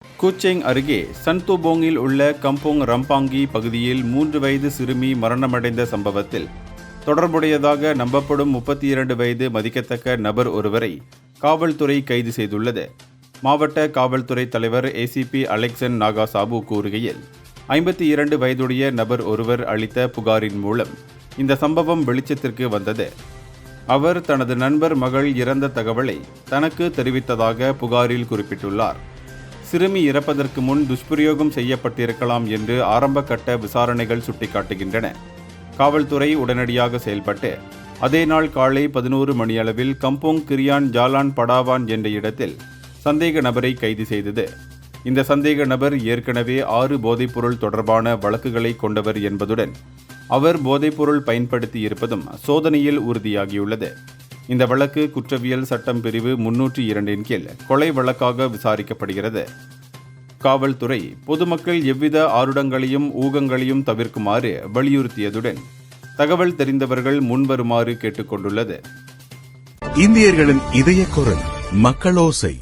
கூச்செங் அருகே சன்துபோங்கில் உள்ள கம்போங் ரம்பாங்கி பகுதியில் 3 வயது சிறுமி மரணமடைந்த சம்பவத்தில் தொடர்புடையதாக நம்பப்படும் 32 வயது மதிக்கத்தக்க நபர் ஒருவரை காவல்துறை கைது செய்துள்ளது. மாவட்ட காவல்துறை தலைவர் ஏசிபி அலெக்சன் நாகாசாபு கூறுகையில், 52 வயதுடைய நபர் ஒருவர் அளித்த புகாரின் மூலம் இந்த சம்பவம் வெளிச்சத்திற்கு வந்தது. அவர் தனது நண்பர் மகள் இறந்த தகவலை தனக்கு தெரிவித்ததாக புகாரில் குறிப்பிட்டுள்ளார். சிறுமி இறப்பதற்கு முன் துஷ்பிரயோகம் செய்யப்பட்டிருக்கலாம் என்று ஆரம்ப கட்ட விசாரணைகள் சுட்டிக்காட்டுகின்றன. காவல்துறை உடனடியாக செயல்பட்டு அதே நாள் காலை 11 மணியளவில் கம்போங் கிரியான் ஜாலான் படாவான் என்ற இடத்தில் சந்தேக நபரை கைது செய்தது. இந்த சந்தேக நபர் ஏற்கனவே 6 போதைப்பொருள் தொடர்பான வழக்குகளை கொண்டவர் என்பதுடன் அவர் போதைப்பொருள் பயன்படுத்தி இருப்பதும் சோதனையில் உறுதியாகியுள்ளது. இந்த வழக்கு குற்றவியல் சட்டம் பிரிவு 302 கீழ் கொலை வழக்காக விசாரிக்கப்படுகிறது. காவல்துறை பொதுமக்கள் எவ்வித ஆருடங்களையும் ஊகங்களையும் தவிர்க்குமாறு வலியுறுத்தியதுடன் தகவல் தெரிந்தவர்கள் முன்வருமாறு கேட்டுக்கொண்டுள்ளது. இந்தியர்களின் இதய குரல் மக்களோசை.